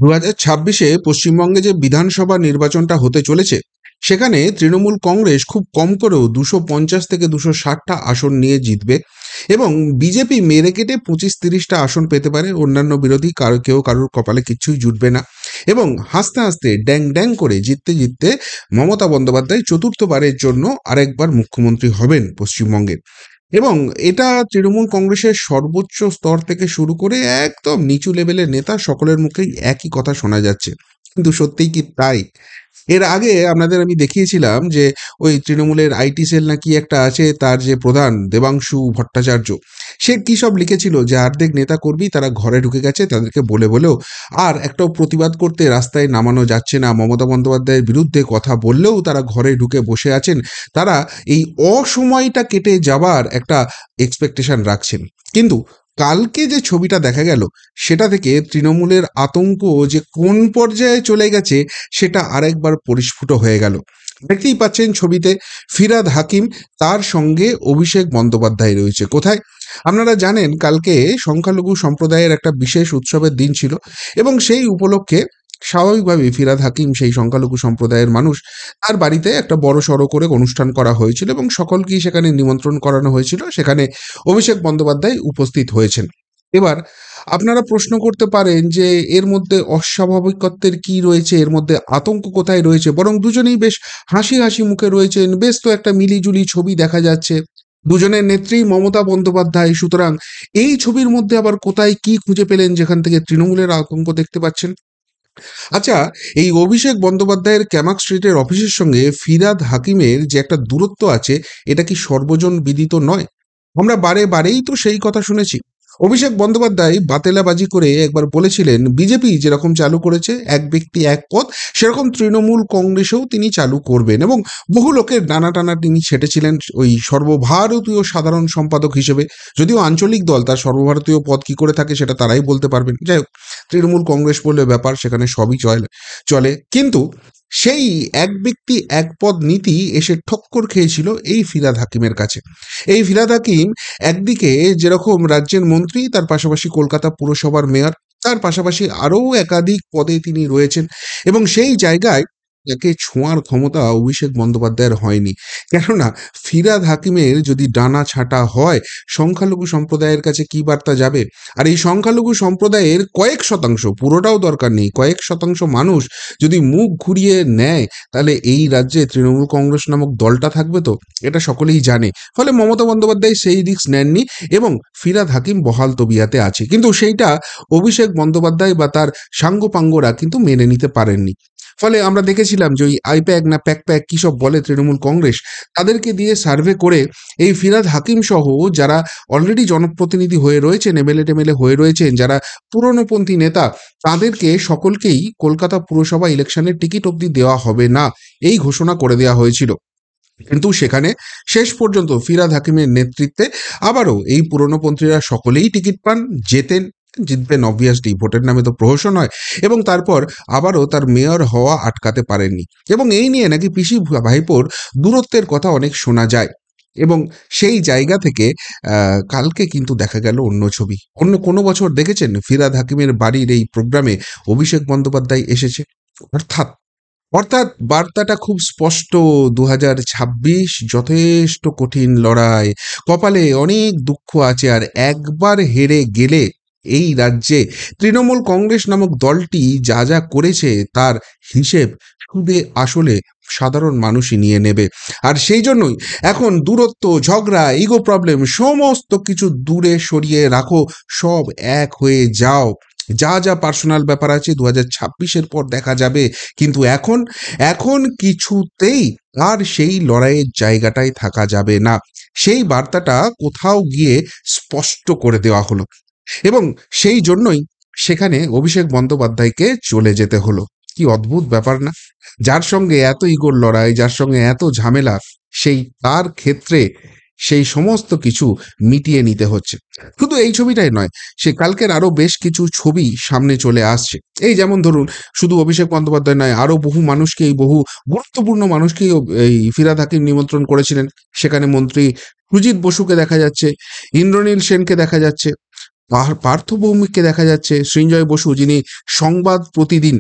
2026-এ পশ্চিমবঙ্গে যে বিধানসভা নির্বাচনটা হতে চলেছে, সেখানে তৃণমূল কংগ্রেস খুব কম করেও 250 থেকে 260টা আসন নিয়ে জিতবে এবং বিজেপি মেরে কেটে 25-30টা আসন পেতে পারে। অন্যান্য বিরোধী কেউ কারোর কপালে কিচ্ছুই জুটবে না এবং হাসতে হাসতে ড্যাং ড্যাং করে জিততে জিততে মমতা বন্দ্যোপাধ্যায় চতুর্থবারের জন্য আরেকবার মুখ্যমন্ত্রী হবেন পশ্চিমবঙ্গের। এবং এটা তৃণমূল কংগ্রেসের সর্বোচ্চ স্তর থেকে শুরু করে একদম নিচু লেভেলের নেতা সকলের মুখেই একই কথা শোনা যাচ্ছে। কিন্তু সত্যিই কি তাই? এর আগে আপনাদের আমি দেখিয়েছিলাম যে ওই তৃণমূলের আইটি সেল নাকি একটা আছে, তার যে প্রধান দেবাংশু ভট্টাচার্য, সে কী সব লিখেছিল যে অর্ধেক নেতা কর্মী তারা ঘরে ঢুকে গেছে, তাদেরকে বলে বলেও আর একটাও প্রতিবাদ করতে রাস্তায় নামানো যাচ্ছে না। মমতা বন্দ্যোপাধ্যায়ের বিরুদ্ধে কথা বললেও তারা ঘরে ঢুকে বসে আছেন। তারা এই অসময়টা কেটে যাবার একটা এক্সপেকটেশন রাখছেন। কিন্তু কালকে যে ছবিটা দেখা গেল, সেটা থেকে তৃণমূলের আতঙ্ক যে কোন পর্যায়ে চলে গেছে সেটা আরেকবার পরিস্ফুট হয়ে গেল। দেখতেই পাচ্ছেন ছবিতে ফিরহাদ হাকিম, তার সঙ্গে অভিষেক বন্দ্যোপাধ্যায় রয়েছে। কোথায়? আপনারা জানেন কালকে সংখ্যালঘু সম্প্রদায়ের একটা বিশেষ উৎসবের দিন ছিল এবং সেই উপলক্ষে স্বাভাবিকভাবেই ফিরহাদ হাকিম, সেই সংখ্যালঘু সম্প্রদায়ের মানুষ, তার বাড়িতে একটা বড় সড়ো করে অনুষ্ঠান করা হয়েছিল এবং সকলকেই সেখানে নিমন্ত্রণ করানো হয়েছিল। সেখানে অভিষেক বন্দ্যোপাধ্যায় উপস্থিত হয়েছেন। এবার আপনারা প্রশ্ন করতে পারেন যে এর মধ্যে অস্বাভাবিকত্বের কি রয়েছে, এর মধ্যে আতঙ্ক কোথায় রয়েছে? বরং দুজনেই বেশ হাসি হাসি মুখে রয়েছেন, বেশ তো একটা মিলিজুলি ছবি দেখা যাচ্ছে। দুজনের নেত্রী মমতা বন্দ্যোপাধ্যায়, সুতরাং এই ছবির মধ্যে আবার কোথায় কি খুঁজে পেলেন যেখান থেকে তৃণমূলের আতঙ্ক দেখতে পাচ্ছেন? আচ্ছা, এই অভিষেক বন্দ্যোপাধ্যায়ের ক্যামাক স্ট্রিটের অফিসের সঙ্গে ফিরহাদ হাকিমের যে একটা দূরত্ব আছে, এটা কি সর্বজন বিদিত নয়? আমরা বারে বারেই তো সেই কথা শুনেছি। অভিষেক বন্দ্যোপাধ্যায় বাতেলাবাজি করে একবার বলেছিলেন, বিজেপি যেরকম চালু করেছে এক ব্যক্তি এক পদ, সেরকম তৃণমূল কংগ্রেসেও তিনি চালু করবেন এবং বহু লোকের ডানা টানা তিনি ছেটেছিলেন ওই সর্বভারতীয় সাধারণ সম্পাদক হিসেবে। যদিও আঞ্চলিক দল, তার সর্বভারতীয় পদ কি করে থাকে সেটা তারাই বলতে পারবেন। যাই হোক, তৃণমূল কংগ্রেস বলে ব্যাপার, সেখানে সবই চলে। কিন্তু সেই এক ব্যক্তি এক পদ নীতি এসে ঠক্কর খেয়েছিল এই ফিরহাদ হাকিমের কাছে। এই ফিরহাদ হাকিম একদিকে যেরকম রাজ্যের মন্ত্রী, তার পাশাপাশি কলকাতা পুরসভার মেয়র, তার পাশাপাশি আরও একাধিক পদে তিনি রয়েছেন এবং সেই জায়গায় তাকে ছোঁয়ার ক্ষমতা অভিষেক বন্দ্যোপাধ্যায়ের হয়নি। কেননা ফিরহাদ হাকিমের যদি ডানা ছাঁটা হয়, সংখ্যালঘু সম্প্রদায়ের কাছে কি বার্তা যাবে? আর এই সংখ্যালঘু সম্প্রদায়ের কয়েক শতাংশ, পুরোটাও দরকার নেই, কয়েক শতাংশ মানুষ যদি মুখ ঘুরিয়ে নেয়, তাহলে এই রাজ্যে তৃণমূল কংগ্রেস নামক দলটা থাকবে তো? এটা সকলেই জানে। ফলে মমতা বন্দ্যোপাধ্যায় সেই রিস্ক নেননি এবং ফিরহাদ হাকিম বহাল তবিয়াতে আছে। কিন্তু সেইটা অভিষেক বন্দ্যোপাধ্যায় বা তার সাঙ্গপাঙ্গরা কিন্তু মেনে নিতে পারেননি। ফলে আমরা দেখেছিলাম যে ওই আইপ্যাক না প্যাক কী সব বলে তৃণমূল কংগ্রেস, তাদেরকে দিয়ে সার্ভে করে এই ফিরহাদ হাকিম সহ যারা অলরেডি জনপ্রতিনিধি হয়ে রয়েছেন, এমএলএ টেমএলএ হয়ে রয়েছেন, যারা পুরনোপন্থী নেতা, তাদেরকে সকলকেই কলকাতা পুরসভা ইলেকশনের টিকিট অবধি দেওয়া হবে না, এই ঘোষণা করে দেওয়া হয়েছিল। কিন্তু সেখানে শেষ পর্যন্ত ফিরহাদ হাকিমের নেতৃত্বে আবারও এই পুরনোপন্থীরা সকলেই টিকিট পান, জিতবেন অবভিয়াসলি, ভোটের নামে তো প্রহসন হয়। এবং তারপর আবারও তার মেয়র হওয়া আটকাতে পারেননি এবং এই নিয়ে নাকি পিসি ভাইপোর দূরত্বের কথা অনেক শোনা যায়। এবং সেই জায়গা থেকে কালকে কিন্তু দেখা গেল অন্য ছবি। অন্য কোনো বছর দেখেছেন ফিরহাদ হাকিমের বাড়ির এই প্রোগ্রামে অভিষেক বন্দ্যোপাধ্যায় এসেছে? অর্থাৎ অর্থাৎ বার্তাটা খুব স্পষ্ট, 2026 যথেষ্ট কঠিন লড়াই, কপালে অনেক দুঃখ আছে। আর একবার হেরে গেলে এই রাজ্যে তৃণমূল কংগ্রেস নামক দলটি যা যা করেছে তার হিসেব সুদে আসলে সাধারণ মানুষই নিয়ে নেবে। আর সেই জন্যই এখন দূরত্ব, ঝগড়া, ইগো প্রবলেম সমস্ত কিছু দূরে সরিয়ে রাখো, সব এক হয়ে যাও। যা যা পার্সোনাল ব্যাপার আছে 2026-এর পর দেখা যাবে। কিন্তু এখন এখন কিছুতেই আর সেই লড়াইয়ের জায়গাটায় থাকা যাবে না। সেই বার্তাটা কোথাও গিয়ে স্পষ্ট করে দেওয়া হলো এবং সেই জন্যই সেখানে অভিষেক বন্দ্যোপাধ্যায়কে চলে যেতে হলো। কি অদ্ভুত ব্যাপার না? যার সঙ্গে এত ইগোর লড়াই, যার সঙ্গে এত ঝামেলা, সেই তার ক্ষেত্রে সেই সমস্ত কিছু মিটিয়ে নিতে হচ্ছে। শুধু এই ছবিটাই নয়, সে কালকের আরো বেশ কিছু ছবি সামনে চলে আসছে। এই যেমন ধরুন, শুধু অভিষেক বন্দ্যোপাধ্যায় নয়, আরো বহু মানুষকেই, বহু গুরুত্বপূর্ণ মানুষকেই এই ফিরহাদ হাকিম নিমন্ত্রণ করেছিলেন। সেখানে মন্ত্রী সুজিত বসুকে দেখা যাচ্ছে, ইন্দ্রনীল সেনকে দেখা যাচ্ছে, পার্থ ভৌমিককে দেখা যাচ্ছে, সৃঞ্জয় বসু যিনি সংবাদ প্রতিদিন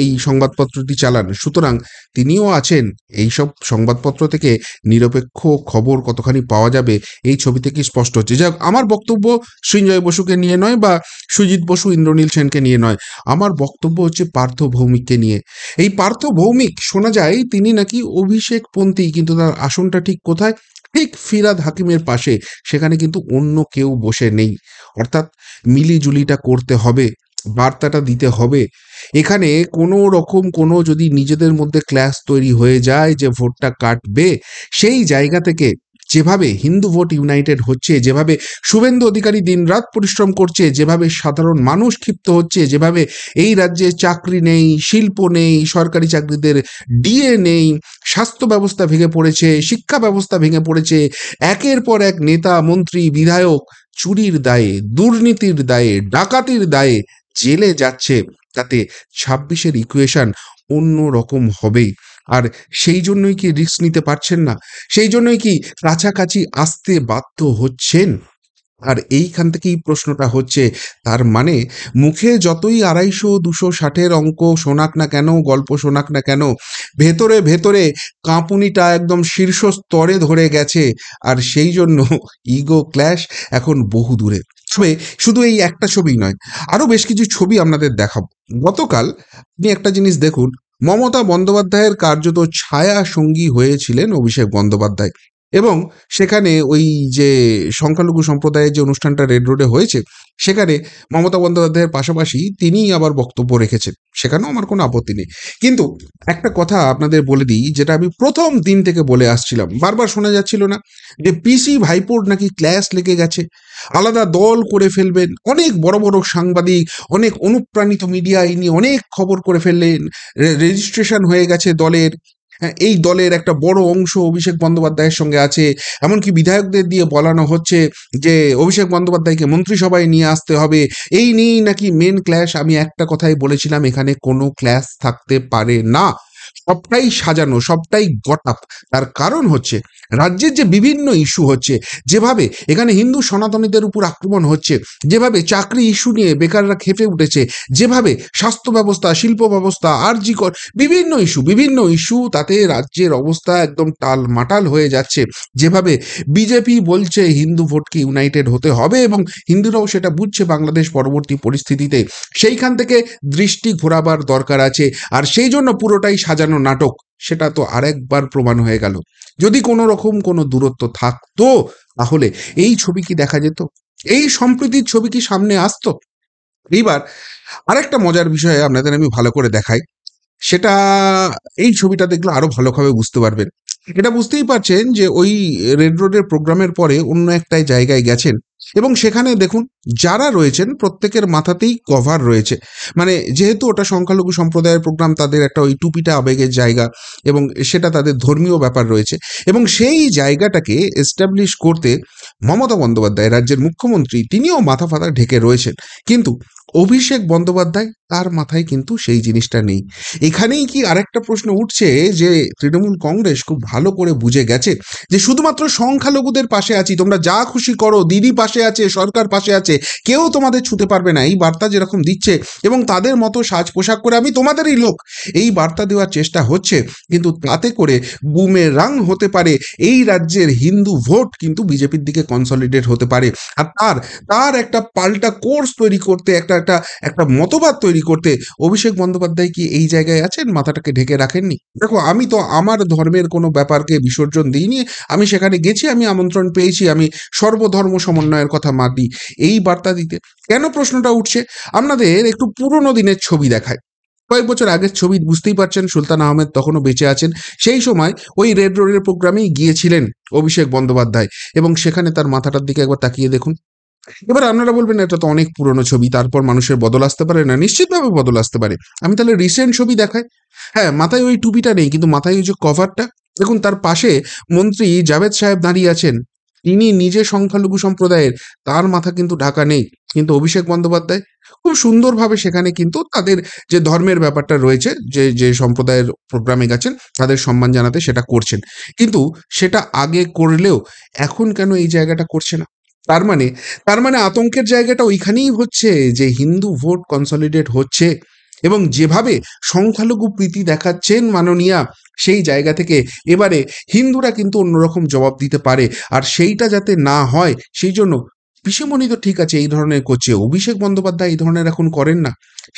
এই সংবাদপত্রটি চালান, সুতরাং তিনিও আছেন। এইসব সংবাদপত্র থেকে নিরপেক্ষ খবর কতখানি পাওয়া যাবে এই ছবি থেকে স্পষ্ট হচ্ছে। যাক, আমার বক্তব্য সৃঞ্জয় বসুকে নিয়ে নয় বা সুজিত বসু ইন্দ্রনীল সেনকে নিয়ে নয়, আমার বক্তব্য হচ্ছে পার্থ ভৌমিককে নিয়ে। এই পার্থ ভৌমিক শোনা যায় তিনি নাকি অভিষেক পন্থী, কিন্তু তার আসনটা ঠিক কোথায়? ঠিক ফিরাদ হাকিমের পাশে। সেখানে কিন্তু অন্য কেউ বসে নেই। অর্থাৎ মিলিজুলিটা করতে হবে, বার্তাটা দিতে হবে। এখানে কোনো রকম কোনো যদি নিজেদের মধ্যে ক্ল্যাশ তৈরি হয়ে যায় যে ভোটটা কাটবে, সেই জায়গা থেকে যেভাবে হিন্দু ভোট ইউনাইটেড হচ্ছে, যেভাবে শুভেন্দু অধিকারী দিনরাত পরিশ্রম করছে, যেভাবে সাধারণ মানুষ ক্ষিপ্ত হচ্ছে, যেভাবে এই রাজ্যে চাকরি নেই, শিল্প নেই, সরকারি চাকরিদের ডিএ নেই, স্বাস্থ্য ব্যবস্থা ভেঙে পড়েছে, শিক্ষা ব্যবস্থা ভেঙে পড়েছে, একের পর এক নেতা মন্ত্রী বিধায়ক চুরির দায়ে, দুর্নীতির দায়ে, ডাকাতির দায়ে জেলে যাচ্ছে, তাতে ২৬-এর ইকুয়েশন অন্য রকম হবেই। আর সেই জন্যই কি রিস্ক নিতে পারছেন না? সেই জন্যই কি কাছাকাছি আসতে বাধ্য হচ্ছেন? আর এইখান থেকেই প্রশ্নটা হচ্ছে, তার মানে মুখে যতই ২৫০-২৬০-এর অঙ্ক শোনাক না কেন, গল্প শোনাক না কেন, ভেতরে ভেতরে কাঁপুনিটা একদম শীর্ষ স্তরে ধরে গেছে। আর সেই জন্য ইগো ক্ল্যাশ এখন বহু দূরে। তবে শুধু এই একটা ছবি নয়, আরো বেশ কিছু ছবি আপনাদের দেখাবো। গতকাল আপনি একটা জিনিস দেখুন, মমতা বন্দ্যোপাধ্যায়ের কার্যত ছায়া সঙ্গী হয়েছিলেন অভিষেক বন্দ্যোপাধ্যায়, এবং সেখানে ওই যে সংখ্যালঘু সম্প্রদায়ের যে অনুষ্ঠানটা রেড রোডে হয়েছে, সেখানে মমতা বন্দ্যোপাধ্যায়ের পাশাপাশি তিনিই আবার বক্তব্য রেখেছেন, সেখানেও আমার কোনো আপত্তি নেই। কিন্তু একটা কথা আপনাদের বলে দিই, যেটা আমি প্রথম দিন থেকে বলে আসছিলাম, বারবার শোনা যাচ্ছিল না যে পিসি ভাইপোর নাকি ক্ল্যাশ লেগে গেছে, আলাদা দল করে ফেলবেন, অনেক বড় বড় সাংবাদিক, অনেক অনুপ্রাণিত মিডিয়া এই নিয়ে অনেক খবর করে ফেললেন, রেজিস্ট্রেশন হয়ে গেছে দলের। হ্যাঁ, এই দলের একটা বড় অংশ অভিষেক বন্দ্যোপাধ্যায়ের সঙ্গে আছে। এমনকি বিধায়কদের দিয়ে বলানো হচ্ছে যে অভিষেক বন্দ্যোপাধ্যায়কে মন্ত্রিসভায় নিয়ে আসতে হবে। এই নিয়েই নাকি মেন ক্ল্যাশ। আমি একটা কথাই বলেছিলাম, এখানে কোনো ক্ল্যাশ থাকতে পারে না, সবটাই সাজানো, সবটাই গট-আপ। তার কারণ হচ্ছে রাজ্যের যে বিভিন্ন ইস্যু হচ্ছে, যেভাবে এখানে হিন্দু সনাতনীদের উপর আক্রমণ হচ্ছে, যেভাবে চাকরি ইস্যু নিয়ে বেকাররা খেপে উঠেছে, যেভাবে স্বাস্থ্য ব্যবস্থা, শিল্প ব্যবস্থা, আরজিকর বিভিন্ন ইস্যু, তাতে রাজ্যের অবস্থা একদম টালমাটাল হয়ে যাচ্ছে। যেভাবে বিজেপি বলছে হিন্দু ভোটকে ইউনাইটেড হতে হবে, এবং হিন্দুরাও সেটা বুঝছে বাংলাদেশ পরবর্তী পরিস্থিতিতে, সেইখান থেকে দৃষ্টি ঘোরাবার দরকার আছে। আর সেই জন্য পুরোটাই সাজানো নাটক, সেটা তো আরেকবার প্রমাণ হয়ে গেল। যদি কোনো রকম কোনো দূরত্ব থাকতো, তাহলে এই ছবি কি দেখা যেত? এই সম্প্রীতির ছবি কি সামনে আসতো? এইবার আরেকটা মজার বিষয়ে আপনাদের আমি ভালো করে দেখাই, সেটা এই ছবিটা দেখলে আরো ভালোভাবে বুঝতে পারবেন। এটা বুঝতেই পারছেন যে ওই রেড রোডের প্রোগ্রামের পরে অন্য একটা জায়গায় গেছেন, এবং সেখানে দেখুন যারা রয়েছেন প্রত্যেকের মাথাতেই কভার রয়েছে। মানে যেহেতু ওটা সংখ্যালঘু সম্প্রদায়ের প্রোগ্রাম, তাদের একটা ওই টুপিটা আবেগের জায়গা, এবং সেটা তাদের ধর্মীয় ব্যাপার রয়েছে। এবং সেই জায়গাটাকে এস্টাবলিশ করতে মমতা বন্দ্যোপাধ্যায়, রাজ্যের মুখ্যমন্ত্রী, তিনিও মাথা ফাতা ঢেকে রয়েছেন। কিন্তু অভিষেক বন্দ্যোপাধ্যায়, তার মাথায় কিন্তু সেই জিনিসটা নেই। এখানেই কি আরেকটা প্রশ্ন উঠছে যে তৃণমূল কংগ্রেস খুব ভালো করে বুঝে গেছে যে শুধুমাত্র সংখ্যালঘুদের পাশে আছি, তোমরা যা খুশি করো, দিদি পাশে আছে, সরকার পাশে আছে, কেউ তোমাদের ছুতে পারবে না, এই বার্তা যেরকম দিচ্ছে, এবং তাদের মতো সাজ পোশাক করে আমি তোমাদেরই লোক, এই বার্তা দেওয়ার চেষ্টা হচ্ছে। কিন্তু তাতে করে বুমেরাং হতে পারে, এই রাজ্যের হিন্দু ভোট কিন্তু বিজেপির দিকে কনসলিডেট হতে পারে। আর তার তার একটা পাল্টা কোর্স তৈরি করতে, একটা মতবাদ তৈরি করতে অভিষেক বন্দ্যোপাধ্যায় কি এই জায়গায় আছেন? মাথাটাকে ঢেকে রাখেননি? দেখো, আমি তো আমার ধর্মের কোনো ব্যাপারকে বিসর্জন দিইনি, আমি সেখানে গেছি, আমি আমন্ত্রণ পেয়েছি, আমি সর্বধর্ম সমন্বয়ের কথা মানি এই বার্তা দিতে। কেন প্রশ্নটা উঠছে? আপনাদের একটু পুরোনো দিনের ছবি দেখায়, কয়েক বছর আগের ছবি, বুঝতেই পারছেন সুলতান আহমেদ তখনও বেঁচে আছেন। সেই সময় ওই রেড রোডের প্রোগ্রামেই গিয়েছিলেন অভিষেক বন্দ্যোপাধ্যায়, এবং সেখানে তার মাথাটার দিকে একবার তাকিয়ে দেখুন। এবার আপনারা বলবেন এটা তো অনেক পুরনো ছবি, তারপর মানুষের বদল আসতে পারে না? নিশ্চিতভাবে বদল আসতে পারে। আমি তাহলে রিসেন্ট ছবি দেখাই। হ্যাঁ, মাথায় ওই টুপিটা নেই, কিন্তু মাথায় ওই যে কভারটা দেখুন, তার পাশে মন্ত্রী জাভেদ সাহেব দাঁড়িয়ে আছেন, তিনি নিজে সংখ্যালঘু সম্প্রদায়ের, তার মাথা কিন্তু ঢাকা নেই। কিন্তু অভিষেক বন্দ্যোপাধ্যায় খুব সুন্দরভাবে সেখানে কিন্তু তাদের যে ধর্মের ব্যাপারটা রয়েছে, যে যে সম্প্রদায়ের প্রোগ্রামে গেছেন তাদের সম্মান জানাতে সেটা করছেন। কিন্তু সেটা আগে করলেও এখন কেন এই জায়গাটা করছে না? তার মানে তার মানে আতঙ্কের জায়গাটা ওইখানেই হচ্ছে যে হিন্দু ভোট কনসলিডেট হচ্ছে এবং যেভাবে সংখ্যালঘু প্রীতি দেখাচ্ছেন মাননীয়া, সেই জায়গা থেকে এবারে হিন্দুরা কিন্তু অন্যরকম জবাব দিতে পারে। আর সেইটা যাতে না হয় সেই জন্য পিসিমণি তো ঠিক আছে এই ধরনের করছে, অভিষেক বন্দ্যোপাধ্যায় এই ধরনের এখন করেন না,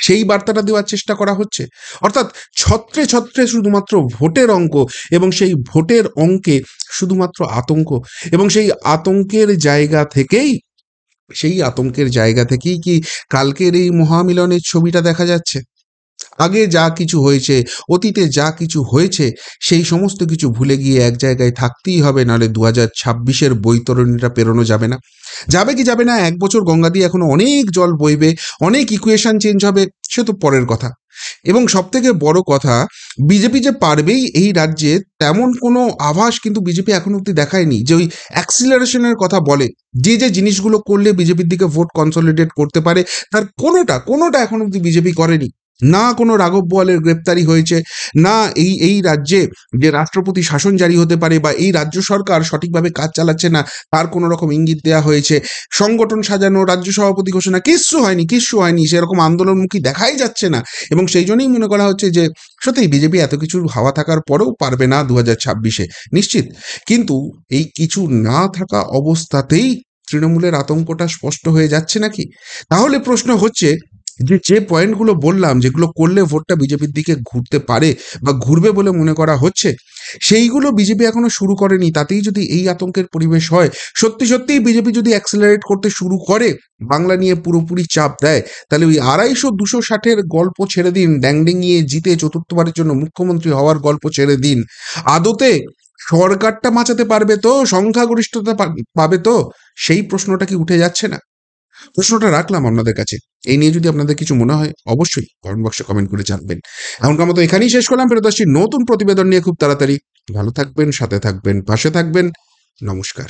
সেই বার্তাটা দেওয়ার চেষ্টা করা হচ্ছে। অর্থাৎ ছত্রে ছত্রে শুধুমাত্র ভোটের অঙ্ক এবং সেই ভোটের অঙ্কে শুধুমাত্র আতঙ্ক, এবং সেই আতঙ্কের জায়গা থেকেই কি কালকের এই মহামিলনের ছবিটা দেখা যাচ্ছে? আগে যা কিছু হয়েছে, অতীতে যা কিছু হয়েছে, সেই সমস্ত কিছু ভুলে গিয়ে এক জায়গায় থাকতেই হবে, নাহলে 2026-এর বৈতরণীটা পেরোনো যাবে না। যাবে কি যাবে না, 1 বছর গঙ্গা দিয়ে এখনো অনেক জল বইবে, অনেক ইকুয়েশন চেঞ্জ হবে, সে তো পরের কথা। এবং সবথেকে বড় কথা, বিজেপি যে পারবেই এই রাজ্যে তেমন কোনো আভাস কিন্তু বিজেপি এখন অব্দি দেখায়নি। যে ওই অ্যাক্সিলারেশনের কথা বলে, যে যে জিনিসগুলো করলে বিজেপির দিকে ভোট কনসলিডেট করতে পারে, তার কোনোটা এখন অব্দি বিজেপি করেনি। না কোনো রাঘব বোয়ালের গ্রেপ্তারি হয়েছে, না এই রাজ্যে যে রাষ্ট্রপতি শাসন জারি হতে পারে বা এই রাজ্য সরকার সঠিকভাবে কাজ চালাচ্ছে না তার কোনো রকম ইঙ্গিত দেওয়া হয়েছে, সংগঠন সাজানো, রাজ্য সভাপতি ঘোষণা, কিচ্ছু হয়নি, সেরকম আন্দোলনমুখী দেখাই যাচ্ছে না। এবং সেই জন্যই মনে করা হচ্ছে যে সত্যি বিজেপি এত কিছুর হাওয়া থাকার পরেও পারবে না 2026-এ, নিশ্চিত। কিন্তু এই কিছু না থাকা অবস্থাতেই তৃণমূলের আতঙ্কটা স্পষ্ট হয়ে যাচ্ছে নাকি? তাহলে প্রশ্ন হচ্ছে যে পয়েন্টগুলো বললাম, যেগুলো করলে ভোটটা বিজেপির দিকে ঘুরতে পারে বা ঘুরবে বলে মনে করা হচ্ছে, সেইগুলো বিজেপি এখনো শুরু করেনি। তাতেই যদি এই আতঙ্কের পরিবেশ হয়, সত্যিই বিজেপি যদি অ্যাক্সেলারেট করতে শুরু করে, বাংলা নিয়ে পুরোপুরি চাপ দেয়, তাহলে ওই 250-260-এর গল্প ছেড়ে দিন, ড্যাংডেঙিয়ে জিতে চতুর্থবারের জন্য মুখ্যমন্ত্রী হওয়ার গল্প ছেড়ে দিন, আদতে সরকারটা বাঁচাতে পারবে তো, সংখ্যাগরিষ্ঠতা পাবে তো? সেই প্রশ্নটা কি উঠে যাচ্ছে না? প্রশ্নটা রাখলাম আপনাদের কাছে। এই নিয়ে যদি আপনাদের কিছু মনে হয় অবশ্যই কমেন্ট বক্সে কমেন্ট করে জানবেন। এখনকার মতো এখানেই শেষ করলাম, ফেরত আসছি নতুন প্রতিবেদন নিয়ে খুব তাড়াতাড়ি। ভালো থাকবেন, সাথে থাকবেন, পাশে থাকবেন। নমস্কার।